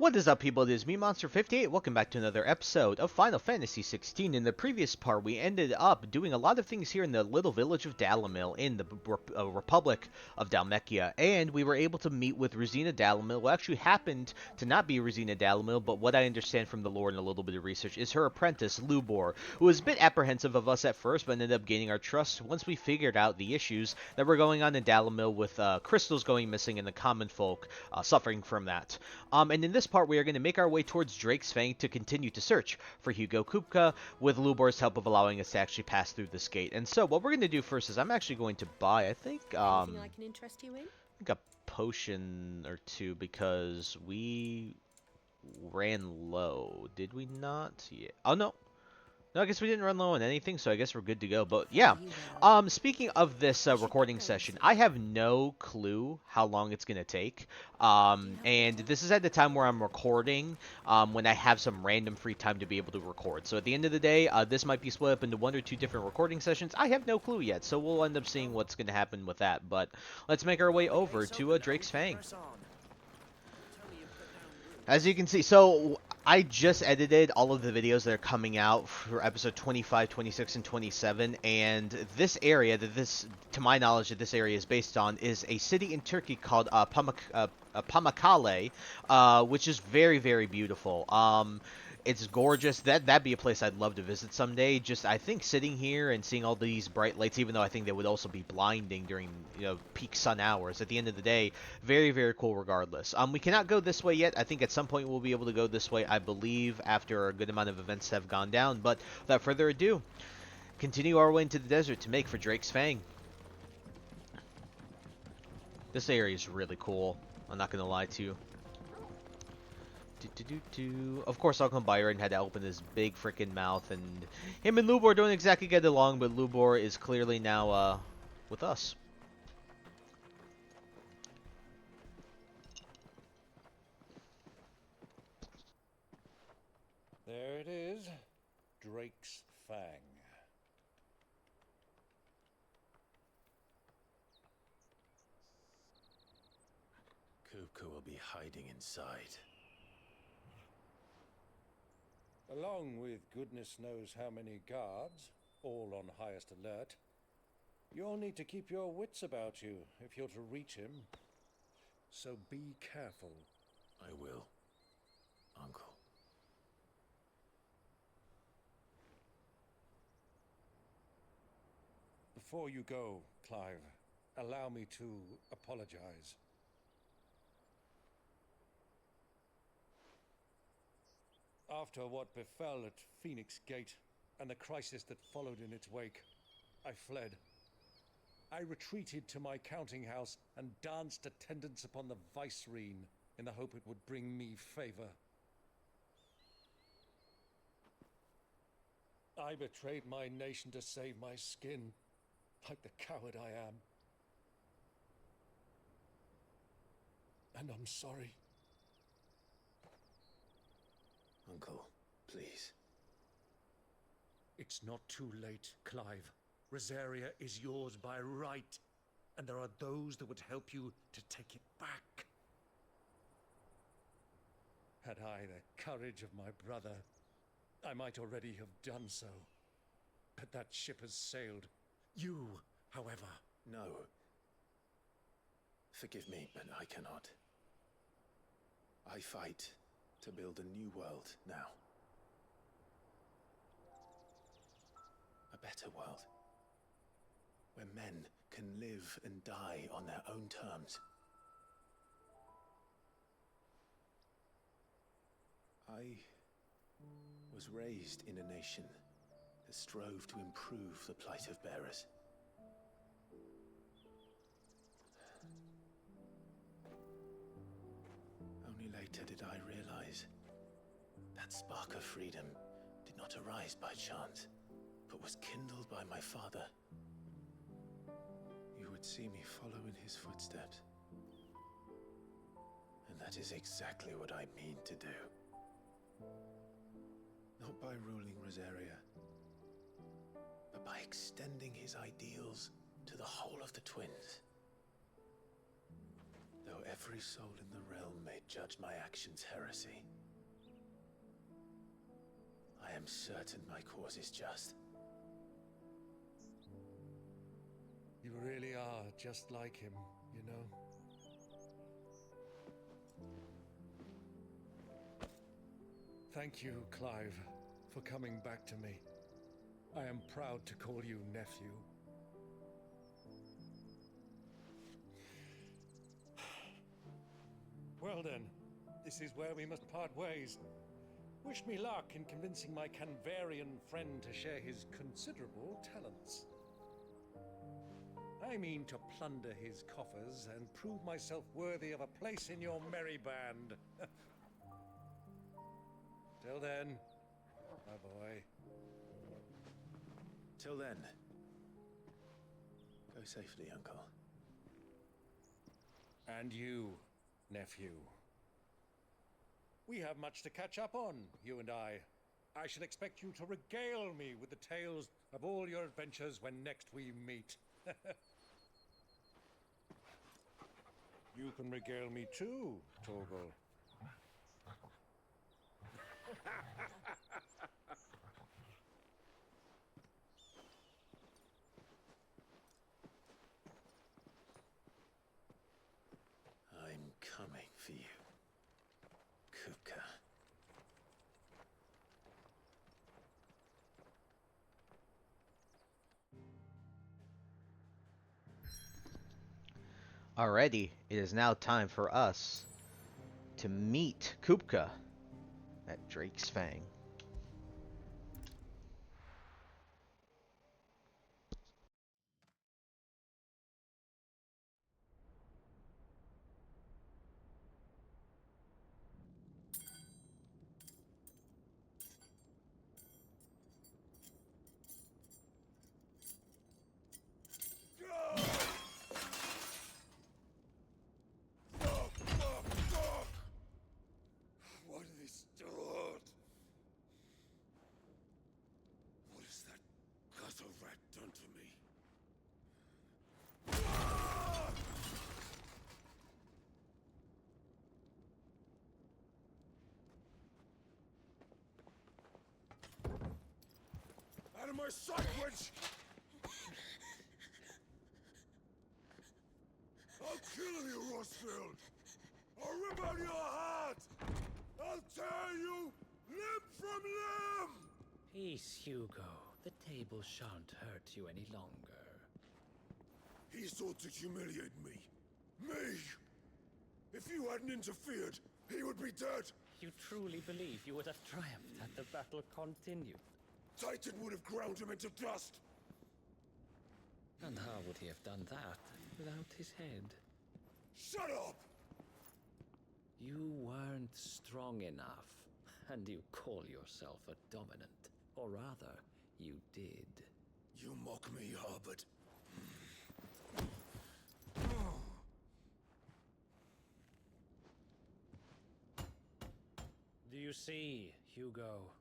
What is up, people? It is me, Monster58. Welcome back to another episode of Final Fantasy XVI. In the previous part, we ended up doing a lot of things here in the little village of Dalimil in the Republic of Dalmekia, and we were able to meet with Rosina Dalimil, who actually happened to not be Rosina Dalimil, but what I understand from the lore and a little bit of research is her apprentice, Lubor, who was a bit apprehensive of us at first, but ended up gaining our trust once we figured out the issues that were going on in Dalimil with crystals going missing and the common folk suffering from that. And in this part, we are going to make our way towards Drake's Fang to continue to search for Hugo Kupka, with Lubor's help of allowing us to actually pass through this gate. And so, what we're going to do first is I'm actually going to buy, I think, Anything I can interest you in? a potion or two because we ran low. Did we not? Yeah. Oh, no. No, I guess we didn't run low on anything, so I guess we're good to go. But yeah, speaking of this recording session, I have no clue how long it's gonna take. And this is at the time where I'm recording, when I have some random free time to be able to record. So at the end of the day, this might be split up into one or two different recording sessions. I have no clue yet, so we'll end up seeing what's gonna happen with that. But let's make our way over to Drake's Fang. As you can see, so I just edited all of the videos that are coming out for episode 25, 26, and 27, and this area, to my knowledge, that this area is based on, is a city in Turkey called Pamukkale, which is very, very beautiful. It's gorgeous. That'd be a place I'd love to visit someday. Just, I think sitting here and seeing all these bright lights, even though I think they would also be blinding during, peak sun hours. At the end of the day, very, very cool regardless. We cannot go this way yet. I think at some point we'll be able to go this way, I believe, after a good amount of events have gone down. But without further ado, continue our way into the desert to make for Drake's Fang. This area is really cool. I'm not going to lie to you. Of course, I'll come by her and had to open his big freaking mouth, and him and Lubor don't exactly get along, but Lubor is clearly now with us. There it is, Drake's Fang. Kupka will be hiding inside. Along with goodness knows how many guards, all on highest alert. You'll need to keep your wits about you if you're to reach him. So be careful. I will, Uncle. Before you go, Clive, allow me to apologize. After what befell at Phoenix Gate and the crisis that followed in its wake, I fled. I retreated to my counting house and danced attendance upon the vicereine in the hope it would bring me favor. I betrayed my nation to save my skin, like the coward I am. And I'm sorry. Uncle, please. It's not too late, Clive. Rosaria is yours by right, and there are those that would help you to take it back. Had I the courage of my brother, I might already have done so. But that ship has sailed. You, however... No. Forgive me, but I cannot. I fight to build a new world now. A better world. Where men can live and die on their own terms. I was raised in a nation that strove to improve the plight of bearers. Only later did I realize that spark of freedom did not arise by chance, but was kindled by my father. You would see me follow in his footsteps. And that is exactly what I mean to do. Not by ruling Rosaria, but by extending his ideals to the whole of the twins. Though though every soul in the realm may judge my actions heresy, I am certain my cause is just. You really are just like him, you know? Thank you, Clive, for coming back to me. I am proud to call you nephew. Well then, this is where we must part ways. Wish me luck in convincing my Canvarian friend to share his considerable talents. I mean to plunder his coffers and prove myself worthy of a place in your merry band. Till then, my boy. Till then, go safely, Uncle. And you, nephew. We have much to catch up on, you and I. I shall expect you to regale me with the tales of all your adventures when next we meet. You can regale me too, Torgal. I'm coming for you, Kupka. Alrighty, it is now time for us to meet Kupka at Drake's Fang. What is done? What has that gutter rat done to me? Out of my sight, witch! I'll kill you, Rossfield! I'll rip out your heart! I'll tear you limb from limb! Peace, Hugo. The table shan't hurt you any longer. He sought to humiliate me. Me! If you hadn't interfered, he would be dead! You truly believe you would have triumphed had the battle continued? Titan would have ground him into dust! And how would he have done that without his head? Shut up! You weren't strong enough, and you call yourself a dominant. Or rather, you did. You mock me, Harbert. Do you see, Hugo?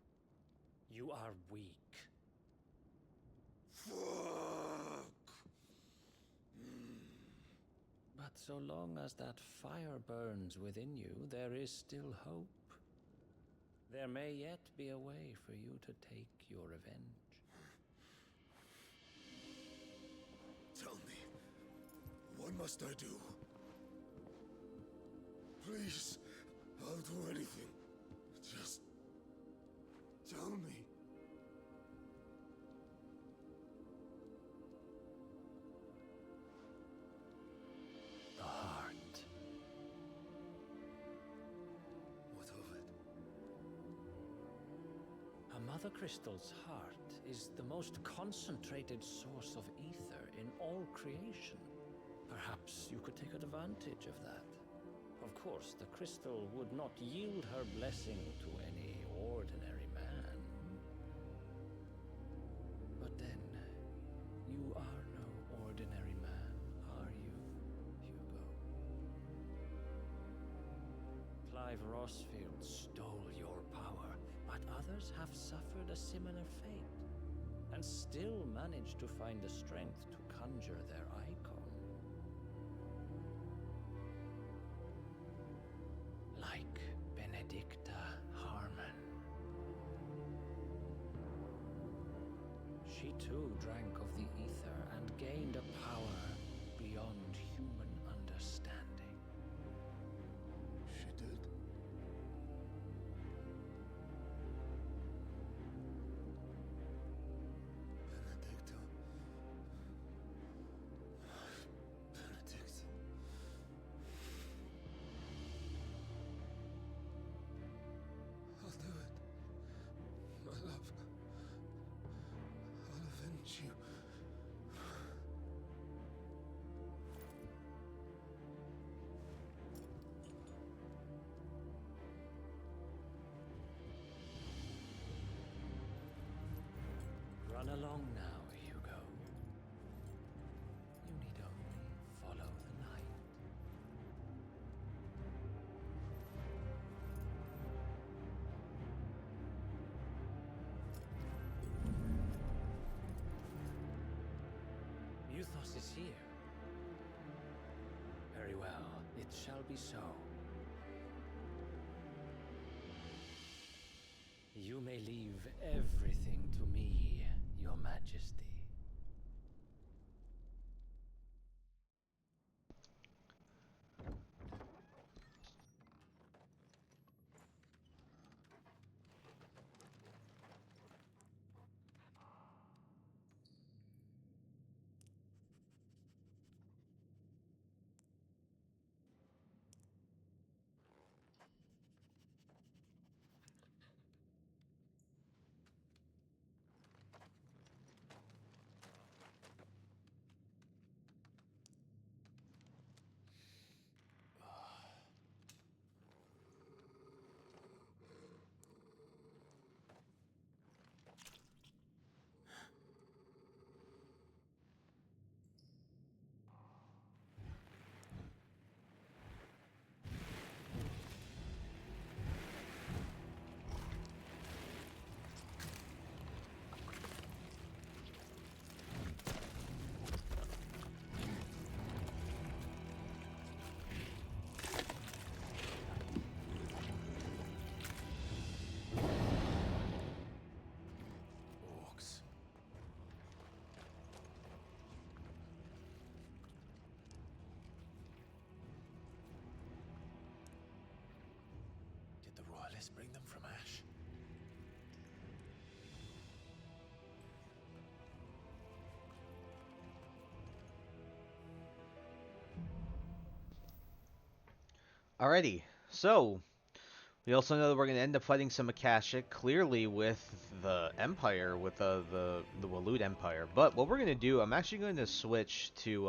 You are weak. Fuck! But so long as that fire burns within you, there is still hope. There may yet be a way for you to take your revenge. Tell me, what must I do? Please, I'll do anything. Just tell me. The heart. What of it? A mother crystal's heart is the most concentrated source of ether in all creation. Perhaps you could take advantage of that. Of course, the crystal would not yield her blessing to any ordinary man. But then, you are no ordinary man, are you, Hugo? Clive Rossfield stole your power, but others have suffered a similar fate, and still managed to find the strength to conjure their icon. She too drank of the ether and gained a power beyond human understanding. She did? Benedicta. Benedict. I'll do it. My love. I'll avenge you. Run along now, Hugo. You need only follow the light. Muthos is here. Very well, it shall be so. You may leave everything to me, Your Majesty. Orcs. Did the royalists bring them from Ash? Alrighty, so we also know that we're going to end up fighting some Akashic, clearly with the Empire, with the Waloed Empire. But what we're going to do, I'm actually going to switch to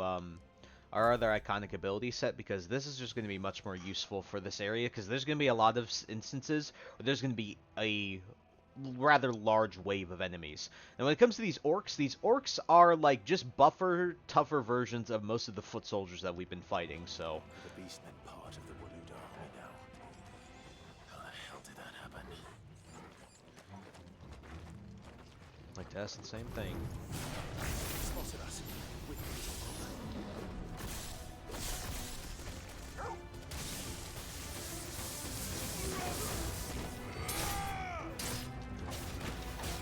our other iconic ability set, because this is just going to be much more useful for this area, because there's going to be a lot of instances where there's going to be a rather large wave of enemies. And when it comes to these orcs are like just buffer, tougher versions of most of the foot soldiers that we've been fighting, so... The beast meant part of the Waloed army now. How the hell did that happen? Like to ask the same thing. Spotted us. With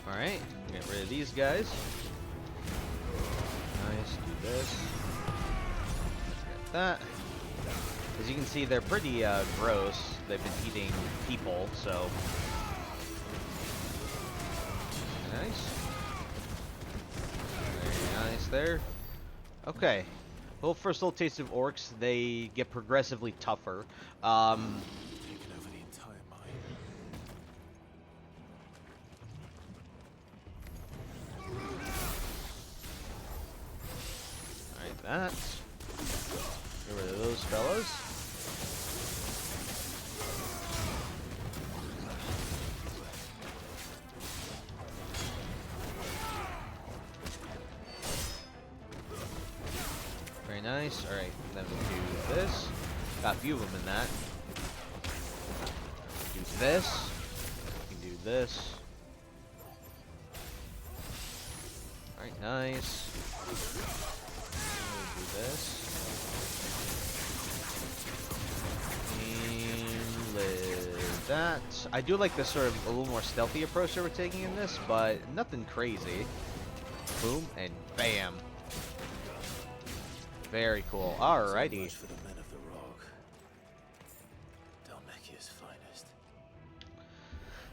Alright, get rid of these guys. Nice, do this. Get that. As you can see, they're pretty gross. They've been eating people, so... Nice. Very nice there. Okay. Well, first little taste of orcs, they get progressively tougher. taken over the entire mine. Alright, that. Get rid of those fellas. Very nice. Alright, then we'll do this. Got a few of them in that. Do this. We can do this. Alright, nice. We'll do this. And with that. I do like this sort of a little more stealthy approach that we're taking in this, but nothing crazy. Boom, and bam. Very cool. So Alrighty. much for the men of the Rock. Dalmekia's finest.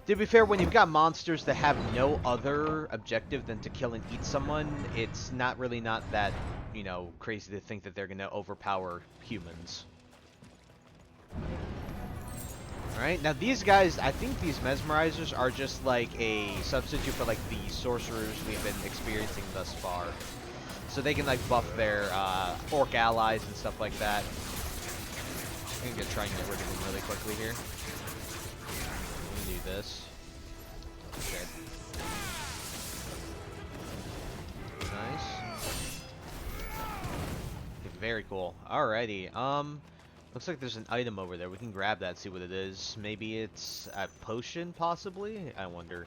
To be fair, when you've got monsters that have no other objective than to kill and eat someone, it's not really not that, you know, crazy to think that they're going to overpower humans. Alright, now these guys, I think these mesmerizers are just like a substitute for like the sorcerers we've been experiencing thus far. So they can like buff their orc allies and stuff like that. I'm gonna try and get rid of them really quickly here. Let me do this. Okay. Nice. Okay, very cool. Alrighty. Looks like there's an item over there. We can grab that, see what it is. Maybe it's a potion, possibly? I wonder.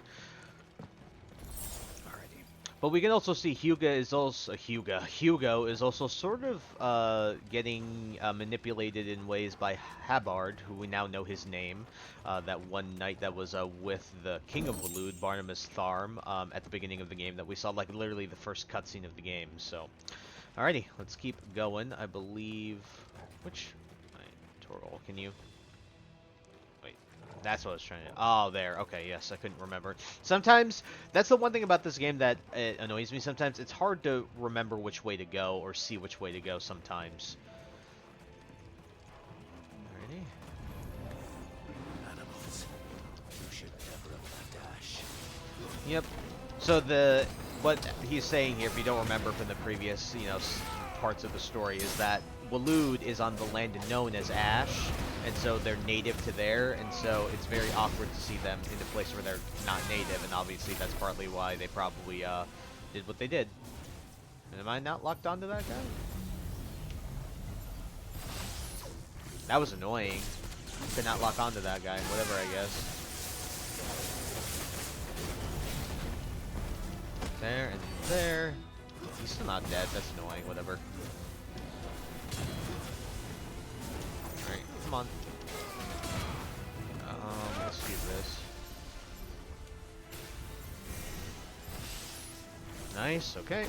Alrighty. But we can also see Hugo is also sort of getting manipulated in ways by Habard, who we now know his name. That one knight that was with the King of Waloed, Barnabas Tharm, at the beginning of the game that we saw, like literally the first cutscene of the game. So, alrighty, let's keep going. I believe Torgal, can you? Wait, that's what I was trying to. Oh, there. Okay, yes, I couldn't remember. Sometimes that's the one thing about this game that annoys me. Sometimes it's hard to remember which way to go or see which way to go. Sometimes. Alrighty. Animals. You should never have left Ash. Yep. So what he's saying here, if you don't remember from the previous, you know, parts of the story, is that Waloed is on the land known as Ash, and so they're native to there, and so it's very awkward to see them in a place where they're not native, and obviously that's partly why they probably did what they did. Am I not locked onto that guy? That was annoying. Could not lock onto that guy. Whatever, I guess. There and there. He's still not dead. That's annoying. Whatever. Alright, come on. Let's do this. Nice, okay.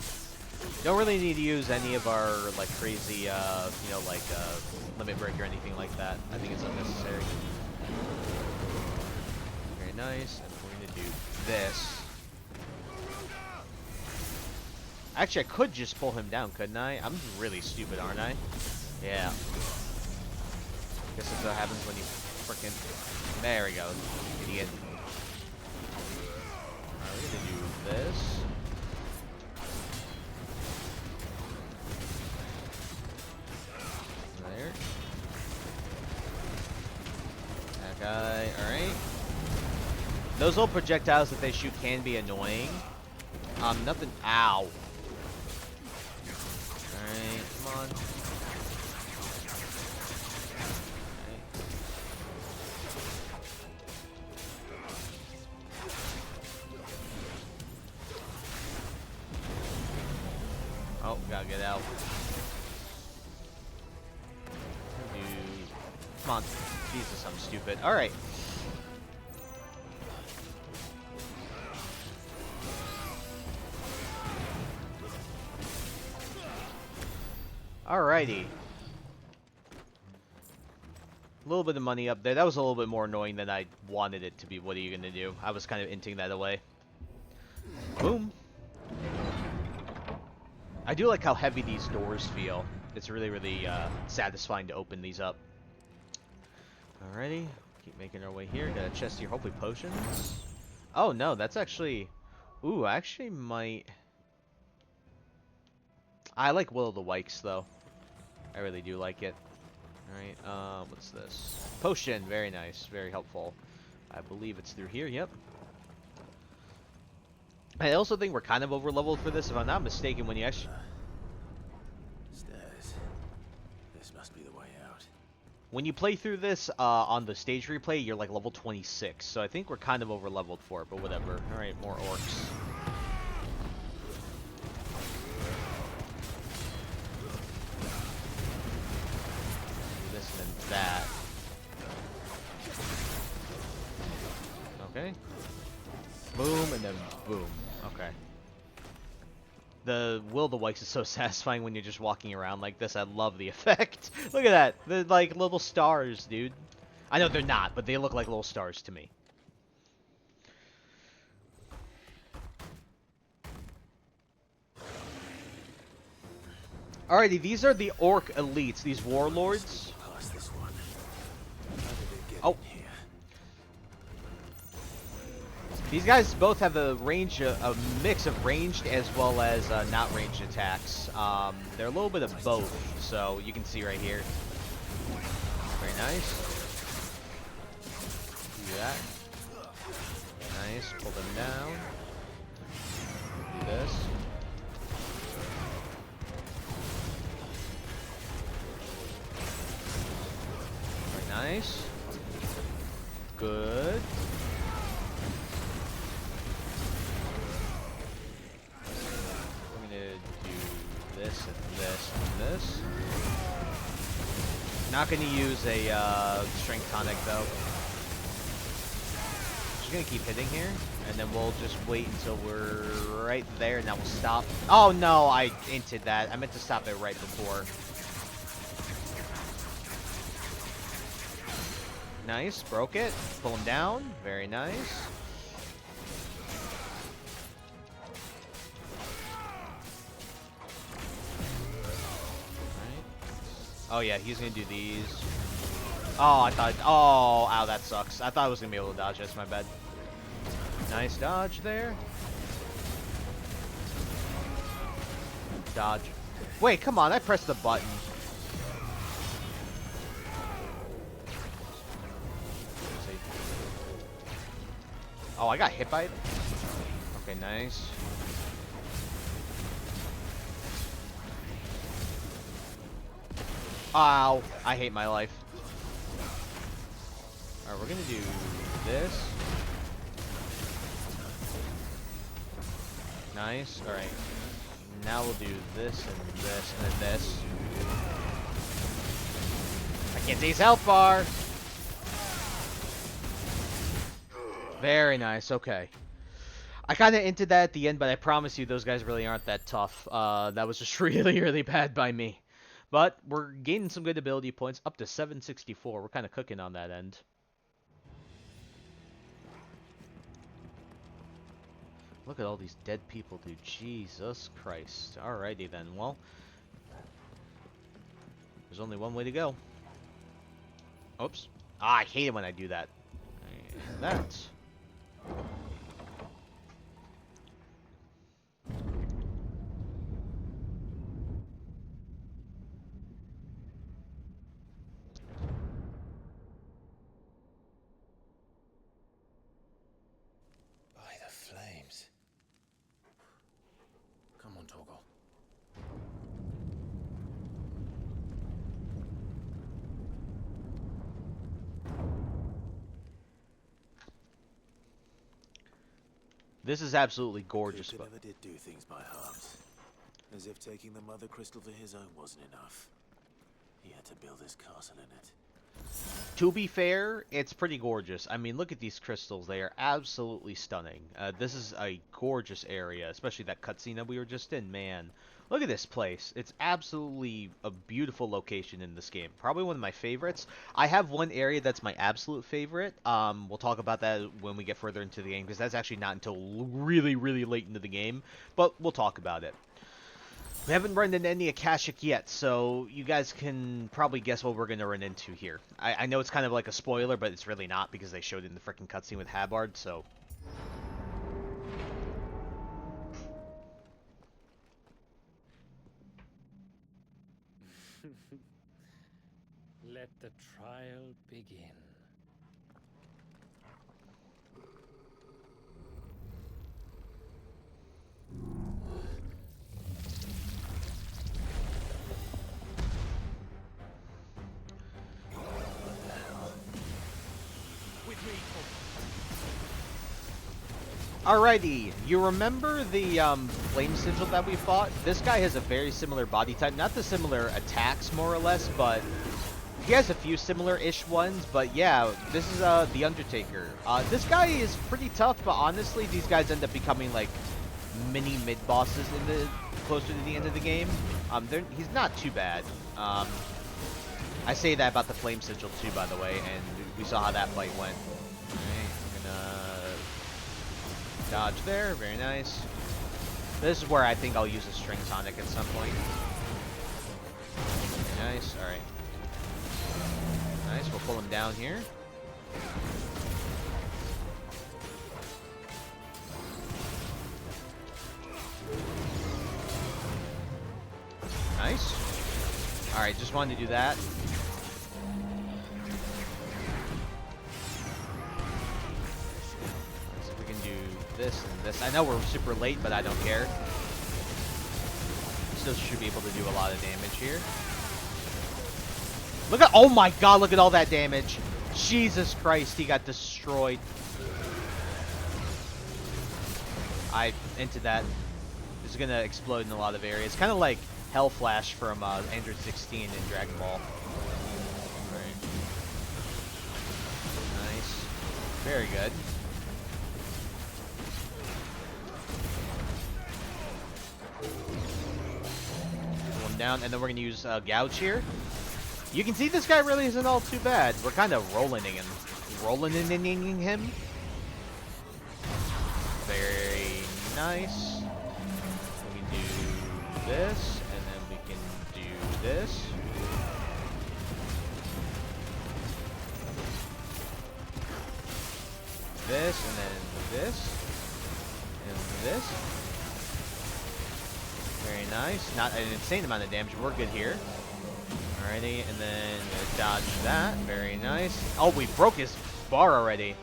Don't really need to use any of our, like, crazy, you know, like, limit break or anything like that. I think it's unnecessary. Very nice, and we're gonna do this. Actually, I could just pull him down, couldn't I? I'm really stupid, aren't I? Yeah. Guess that's what happens when you frickin'... There we go, idiot. Alright, we're gonna do this. There. That guy, alright. Those little projectiles that they shoot can be annoying. Nothing... Ow. Alright, come on. Oh, gotta get out. Dude. Come on. Jesus, I'm stupid. Alright. Alrighty. A little bit of money up there. That was a little bit more annoying than I wanted it to be. What are you gonna do? I was kind of inting that away. Boom. I do like how heavy these doors feel. It's really, really satisfying to open these up. Alrighty. Keep making our way here. Got a chest here. Hopefully potions. Oh, no. That's actually... Ooh, I actually might... I like Will of the Wikes, though. I really do like it. Alright, what's this? Potion. Very nice. Very helpful. I believe it's through here. Yep. I also think we're kind of over-leveled for this. If I'm not mistaken, when you actually... Stairs. This must be the way out. When you play through this on the stage replay, you're like level 26. So I think we're kind of over-leveled for it, but whatever. Alright, more orcs. This and then that. Okay. Boom, and then boom. Okay. The will-o-the-wisps is so satisfying when you're just walking around like this. I love the effect. Look at that. They're like little stars, dude. I know they're not, but they look like little stars to me. Alrighty, these are the orc elites, these warlords. Oh. These guys both have a range, a mix of ranged as well as not ranged attacks. They're a little bit of both, so you can see right here. Very nice. Do that. Nice. Pull them down. Do this. Very nice. Good. This and this and this. Not going to use a strength tonic though. Just going to keep hitting here, and then we'll just wait until we're right there, and then we'll stop. Oh no, I inted that. I meant to stop it right before. Nice, broke it. Pull him down. Very nice. Oh yeah, he's gonna do these. Oh, I thought. Oh, ow, that sucks. I thought I was gonna be able to dodge this. My bad. Nice dodge there. Dodge. Wait, come on! I pressed the button. Oh, I got hit by it. Okay, nice. Ow, I hate my life. Alright, we're gonna do this. Nice, alright. Now we'll do this and this and then this. I can't see his health bar! Very nice, okay. I kind of hinted that at the end, but I promise you those guys really aren't that tough. That was just really, really bad by me. But we're gaining some good ability points, up to 764. We're kind of cooking on that end. Look at all these dead people, dude. Jesus Christ. Alrighty then. Well, there's only one way to go. Oops. Ah, I hate it when I do that. And that. This is absolutely gorgeous. Kupka never did do things by halves. As if taking the mother crystal for his own wasn't enough. He had to build his castle in it. To be fair, it's pretty gorgeous. I mean, look at these crystals. They are absolutely stunning. This is a gorgeous area, especially that cutscene that we were just in. Man, look at this place. It's absolutely a beautiful location in this game. Probably one of my favorites. I have one area that's my absolute favorite. We'll talk about that when we get further into the game, because that's actually not until really, really late into the game. But we'll talk about it. We haven't run into any Akashic yet, so you guys can probably guess what we're going to run into here. I know it's kind of like a spoiler, but it's really not, because they showed it in the freaking cutscene with Habard, so... Let the trial begin. Alrighty, you remember the flame sigil that we fought? This guy has a very similar body type, not the similar attacks more or less, but he has a few similar-ish ones. But yeah, this is the Undertaker. This guy is pretty tough, but honestly, these guys end up becoming like mini mid-bosses in the closer to the end of the game. He's not too bad. I say that about the Flame Sigil too, by the way, and we saw how that fight went. Alright, I'm gonna dodge there, very nice. This is where I think I'll use a String Tonic at some point. Very nice, alright. Nice, we'll pull him down here. Nice. Alright, just wanted to do that. Let's see if we can do this and this. I know we're super late, but I don't care. Still should be able to do a lot of damage here. Look at, oh my god, look at all that damage. Jesus Christ, he got destroyed. I entered that. This is gonna explode in a lot of areas. Kind of like Hell Flash from Android 16 in Dragon Ball. Right. Nice. Very good. Pull him down, and then we're gonna use Gouge here. You can see this guy really isn't all too bad. We're kind of rolling him. Very nice. We can do this, and then we can do this. This, and then this. And this. Very nice. Not an insane amount of damage. We're good here. Alrighty, and then dodge that. Very nice. Oh, we broke his bar already.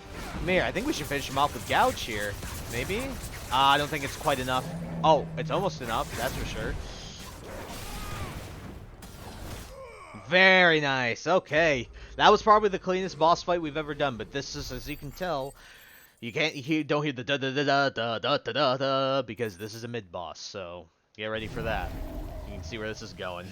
Mir, I think we should finish him off with Gouge here. Maybe? I don't think it's quite enough. Oh, it's almost enough, that's for sure. Very nice. Okay. That was probably the cleanest boss fight we've ever done, but this is, as you can tell, you don't hear the da da da da da da da da da because this is a mid boss, so get ready for that. You can see where this is going.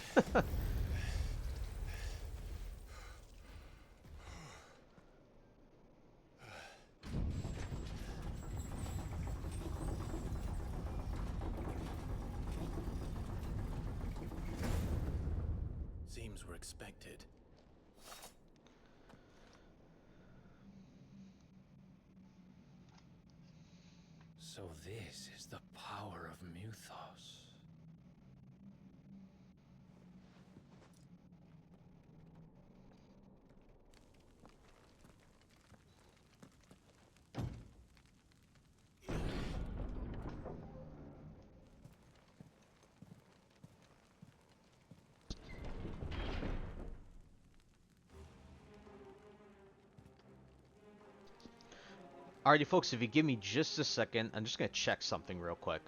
Seems we're expected. So this is the power of Muthos. Alrighty, folks, if you give me just a second, I'm just going to check something real quick.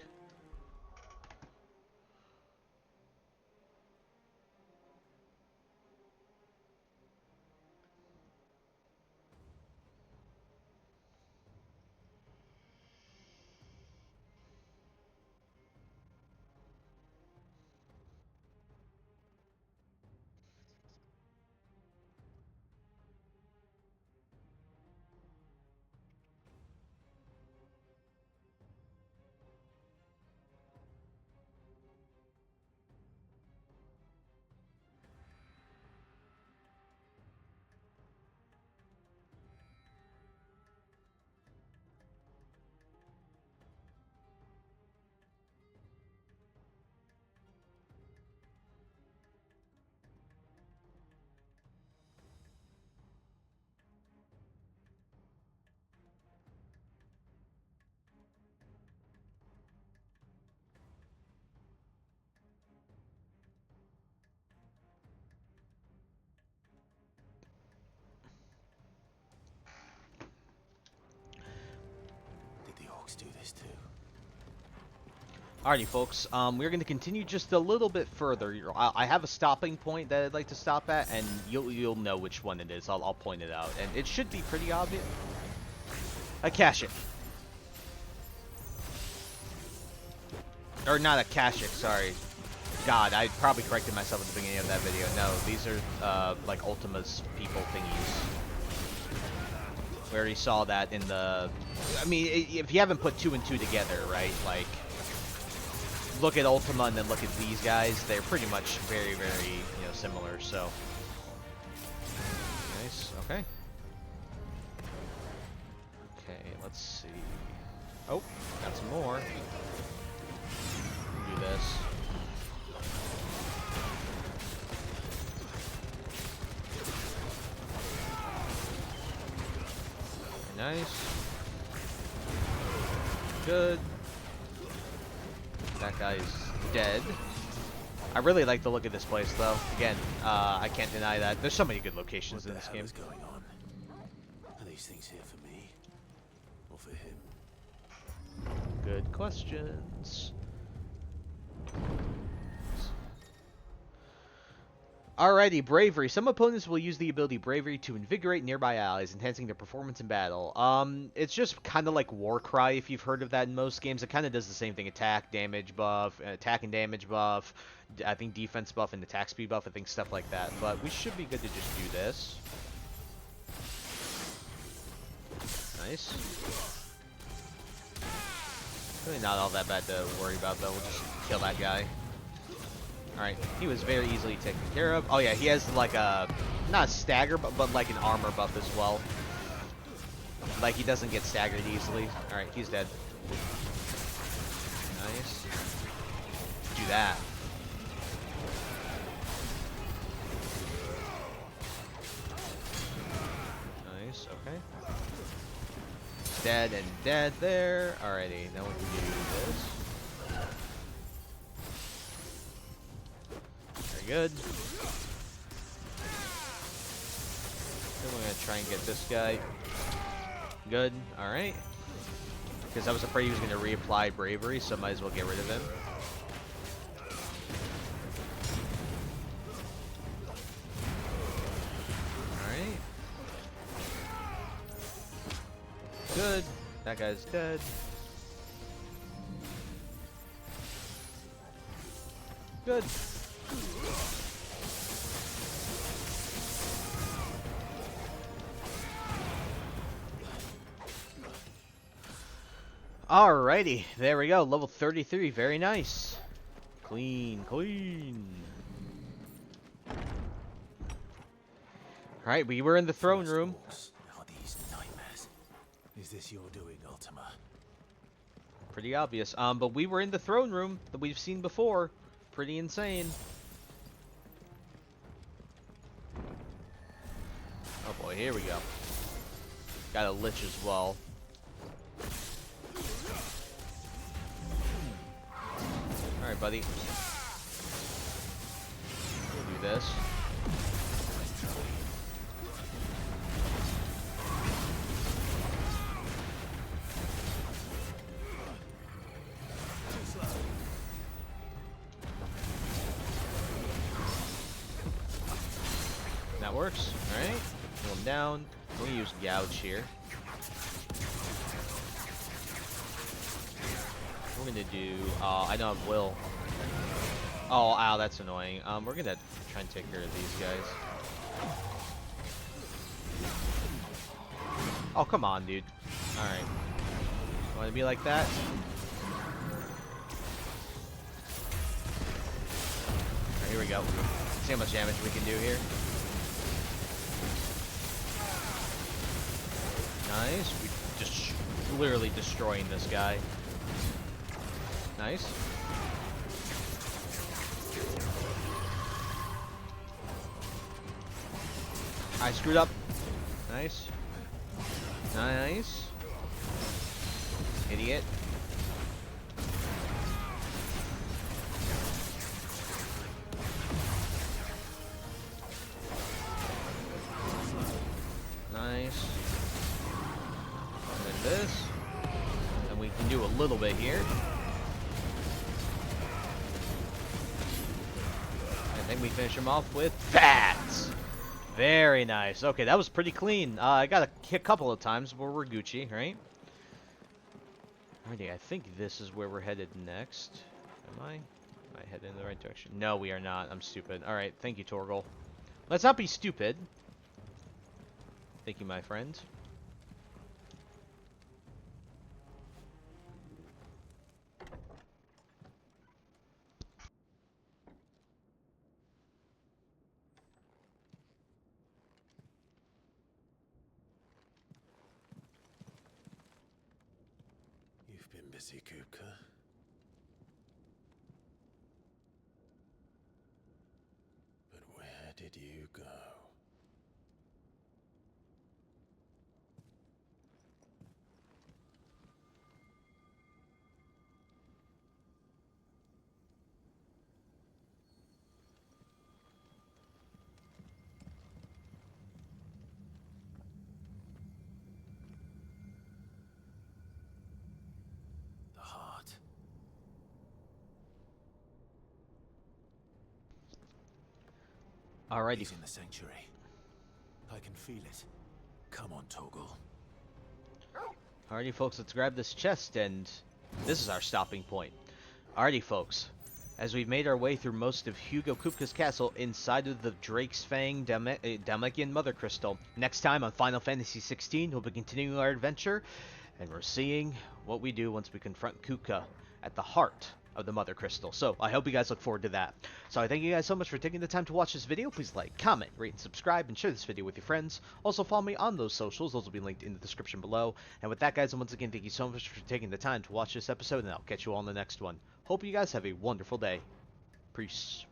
Do this too. Alrighty, folks, we're going to continue just a little bit further. I have a stopping point that I'd like to stop at, and you'll know which one it is. I'll point it out, and it should be pretty obvious. A Kashik. Or not a Kashik, sorry. God, I probably corrected myself at the beginning of that video. No, these are, like, Ultima's people thingies. We already saw that in the... I mean, if you haven't put 2 and 2 together, right? Like, look at Ultima and then look at these guys, they're pretty much very, very, similar, so. Nice, okay. Okay, let's see. Oh, got some more. Do this. Nice. Good. That guy's dead. I really like the look of this place, though. Again, I can't deny that. There's so many good locations in this game. What the hell is going on? Are these things here for me? Or for him? Good questions. Alrighty, Bravery. Some opponents will use the ability Bravery to invigorate nearby allies, enhancing their performance in battle. It's just kind of like Warcry, if you've heard of that in most games. It kind of does the same thing. Attack, damage buff, attack and damage buff, I think defense buff and attack speed buff, I think stuff like that. But we should be good to just do this. Nice. Really not all that bad to worry about, though. We'll just kill that guy. Alright, he was very easily taken care of. Oh yeah, he has like a, not a stagger, but like an armor buff as well. Like he doesn't get staggered easily. Alright, he's dead. Nice. Do that. Nice, okay. Dead and dead there. Alrighty, now we can do this. Good. Then we're gonna try and get this guy. Good. All right. Because I was afraid he was gonna reapply Bravery, so might as well get rid of him. All right. Good. That guy's dead. Good. Alrighty, there we go. Level 33, very nice. Clean, clean. Alright, we were in the throne room. Are these nightmares? Is this your doing, Ultima? Pretty obvious. But we were in the throne room that we've seen before. Pretty insane. Oh boy, here we go. Got a lich as well. Alright, buddy. We'll do this. That works. Alright. Pull him down. We're gonna use Gouge here. We're gonna do, I don't have Will. Oh, ow, that's annoying. We're gonna try and take care of these guys. Oh, come on, dude. Alright. Wanna be like that? Alright, here we go. See how much damage we can do here. Nice. We just literally destroying this guy. Nice. I screwed up. Nice. Nice. Idiot. Nice. And then this. And we can do a little bit here. I think we finish him off with that. Very nice. Okay, that was pretty clean. I got a hit a couple of times, but we're Gucci, right? Alrighty, I think this is where we're headed next. Am I? Am I headed in the right direction? No, we are not. I'm stupid. Alright, thank you, Torgal. Let's not be stupid. Thank you, my friend. been busy, Kupka? But where did you go? The heart. Alrighty. He's in the sanctuary. I can feel it. Come on, Toggle. Alrighty, folks, let's grab this chest, and this is our stopping point. Alrighty, folks, as we've made our way through most of Hugo Kupka's castle inside of the Drake's Fang Dalmekian Mother Crystal, next time on Final Fantasy XVI, we'll be continuing our adventure, and we're seeing what we do once we confront Kupka at the heart of the Mother Crystal. So I hope you guys look forward to that. So I thank you guys so much for taking the time to watch this video. Please like, comment, rate, and subscribe, and share this video with your friends. Also follow me on those socials. Those will be linked in the description below. And with that, guys, once again, thank you so much for taking the time to watch this episode, and I'll catch you all in the next one. Hope you guys have a wonderful day. Peace.